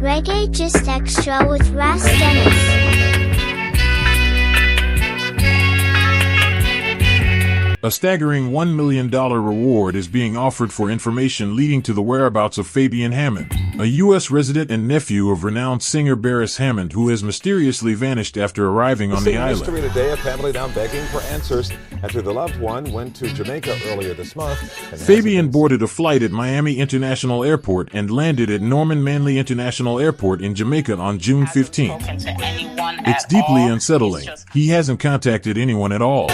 Reggae Just Extra with Ras Dennis. A staggering $1 million reward is being offered for information leading to the whereabouts of Fabian Hammond, a U.S. resident and nephew of renowned singer Beres Hammond, who has mysteriously vanished after arriving on the island. Mystery today, a family now begging for answers after the loved one went to Jamaica earlier this month. Fabian boarded a flight at Miami International Airport and landed at Norman Manley International Airport in Jamaica on June 15th. It's deeply unsettling. He hasn't contacted anyone at all.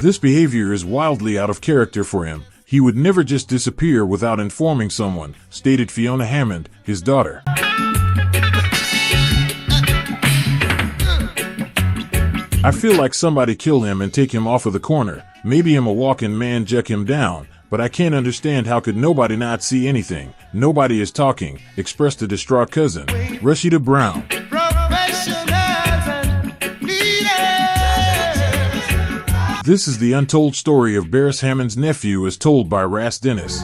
This behavior is wildly out of character for him. He would never just disappear without informing someone, stated Fiona Hammond, his daughter. I feel like somebody kill him and take him off of the corner. Maybe I'm a walking man jack him down, but I can't understand how could nobody not see anything. Nobody is talking, expressed a distraught cousin, Rashida Brown. This is the untold story of Beres Hammond's nephew as told by Ras Dennis.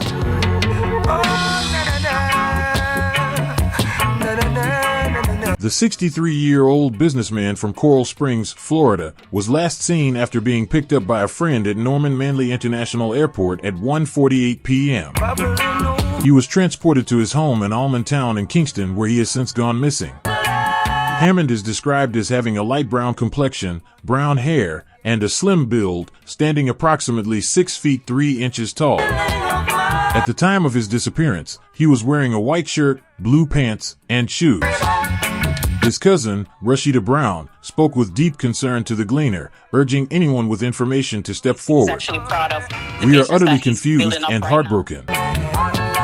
The 63-year-old businessman from Coral Springs, Florida, was last seen after being picked up by a friend at Norman Manley International Airport at 1:48 p.m. He was transported to his home in Almontown in Kingston, where he has since gone missing. Hammond is described as having a light brown complexion, brown hair, and a slim build, standing approximately 6 feet 3 inches tall. At the time of his disappearance, he was wearing a white shirt, blue pants, and shoes. His cousin, Rashida Brown, spoke with deep concern to the Gleaner, urging anyone with information to step forward. We are utterly confused and heartbroken.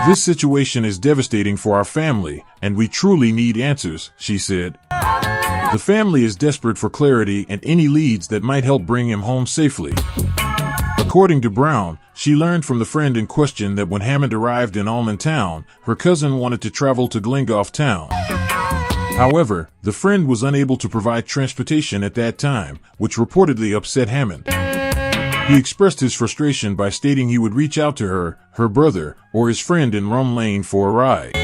This situation is devastating for our family, and we truly need answers, she said. The family is desperate for clarity and any leads that might help bring him home safely. According to Brown, she learned from the friend in question that when Hammond arrived in Almontown, her cousin wanted to travel to Glengoff Town. However, the friend was unable to provide transportation at that time, which reportedly upset Hammond. He expressed his frustration by stating he would reach out to her, her brother, or his friend in Rum Lane for a ride.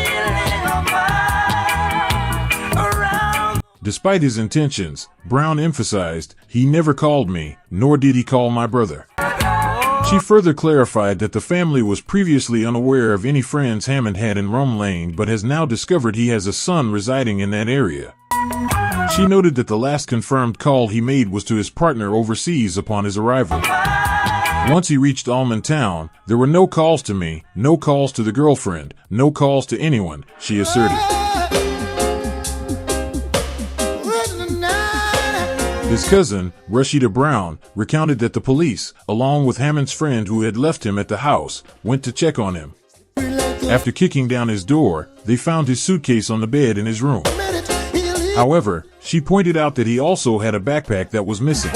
Despite his intentions, Brown emphasized, "He never called me, nor did he call my brother." She further clarified that the family was previously unaware of any friends Hammond had in Rum Lane but has now discovered he has a son residing in that area. She noted that the last confirmed call he made was to his partner overseas upon his arrival. Once he reached Almontown, there were no calls to me, no calls to the girlfriend, no calls to anyone, she asserted. His cousin, Rashida Brown, recounted that the police, along with Hammond's friend who had left him at the house, went to check on him. After kicking down his door, they found his suitcase on the bed in his room. However, she pointed out that he also had a backpack that was missing.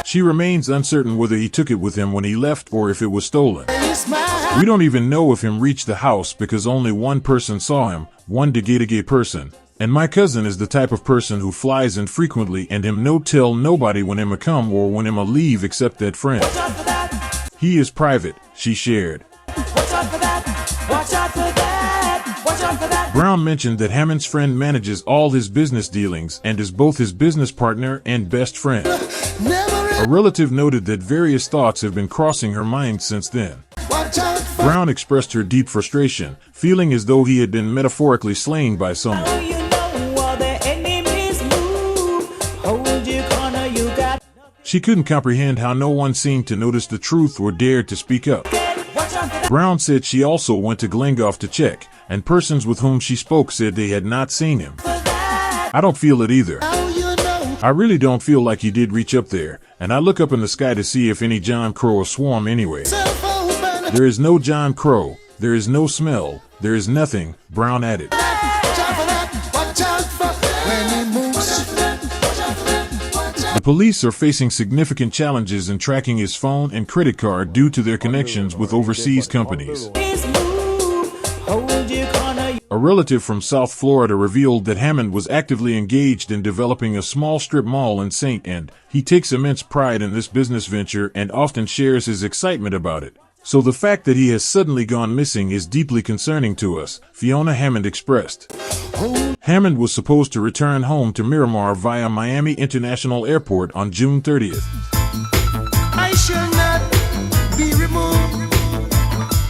She remains uncertain whether he took it with him when he left or if it was stolen. We don't even know if him reached the house because only one person saw him, one Degedege person. And my cousin is the type of person who flies infrequently and him no tell nobody when him a come or when him a leave except that friend. He is private, she shared. Brown mentioned that Hammond's friend manages all his business dealings and is both his business partner and best friend. A relative noted that various thoughts have been crossing her mind since then. Brown expressed her deep frustration, feeling as though he had been metaphorically slain by someone. She couldn't comprehend how no one seemed to notice the truth or dared to speak up. Brown said she also went to Glengoff to check, and persons with whom she spoke said they had not seen him. I don't feel it either. I really don't feel like he did reach up there, and I look up in the sky to see if any John Crow or swarm anyway. There is no John Crow, there is no smell, there is nothing, Brown added. The police are facing significant challenges in tracking his phone and credit card due to their connections with overseas companies. A relative from South Florida revealed that Hammond was actively engaged in developing a small strip mall in St. and he takes immense pride in this business venture and often shares his excitement about it. So the fact that he has suddenly gone missing is deeply concerning to us, Fiona Hammond expressed. Hammond was supposed to return home to Miramar via Miami International Airport on June 30th. I shall not be removed.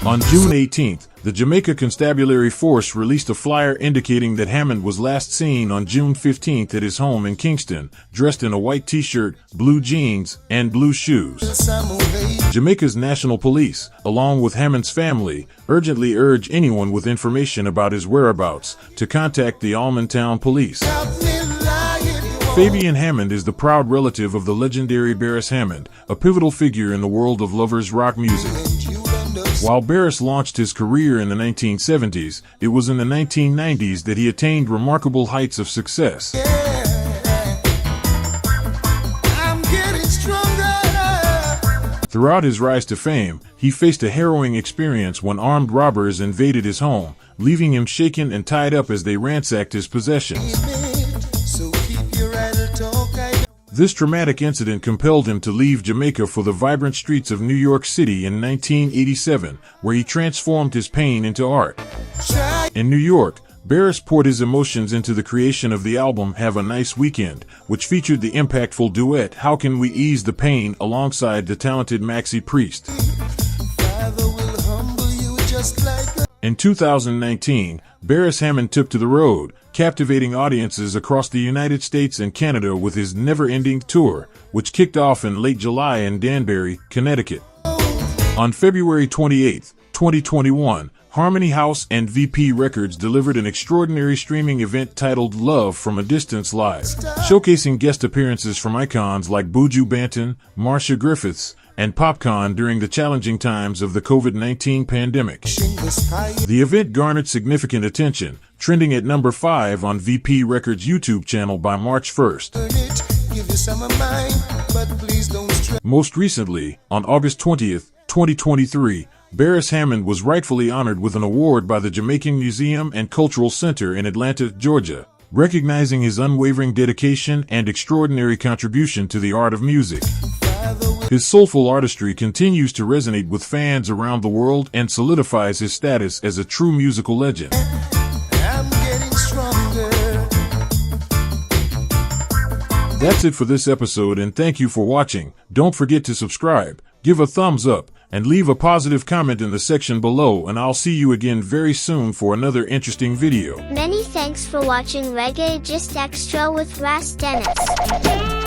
On June 18th, the Jamaica Constabulary Force released a flyer indicating that Hammond was last seen on June 15th at his home in Kingston, dressed in a white t-shirt, blue jeans, and blue shoes. Jamaica's National Police, along with Hammond's family, urgently urge anyone with information about his whereabouts to contact the Almontown Police. Fabian Hammond is the proud relative of the legendary Beres Hammond, a pivotal figure in the world of lovers rock music. While Beres launched his career in the 1970s, it was in the 1990s that he attained remarkable heights of success. Throughout his rise to fame, he faced a harrowing experience when armed robbers invaded his home, leaving him shaken and tied up as they ransacked his possessions. This traumatic incident compelled him to leave Jamaica for the vibrant streets of New York City in 1987, where he transformed his pain into art. In New York, Beres poured his emotions into the creation of the album Have a Nice Weekend, which featured the impactful duet How Can We Ease the Pain alongside the talented Maxi Priest. In 2019, Beres Hammond took to the road, captivating audiences across the United States and Canada with his never-ending tour, which kicked off in late July in Danbury, Connecticut. On February 28, 2021, Harmony House and VP Records delivered an extraordinary streaming event titled Love from a Distance Live, showcasing guest appearances from icons like Buju Banton, Marcia Griffiths, and Popcorn during the challenging times of the COVID-19 pandemic. The event garnered significant attention, trending at number 5 on VP Records' YouTube channel by March 1st. Most recently, on August 20th, 2023, Beres Hammond was rightfully honored with an award by the Jamaican Museum and Cultural Center in Atlanta, Georgia, recognizing his unwavering dedication and extraordinary contribution to the art of music. His soulful artistry continues to resonate with fans around the world and solidifies his status as a true musical legend. That's it for this episode, and thank you for watching. Don't forget to subscribe, give a thumbs up, and leave a positive comment in the section below, and I'll see you again very soon for another interesting video. Many thanks for watching Reggae Just Extra with Ras Dennis.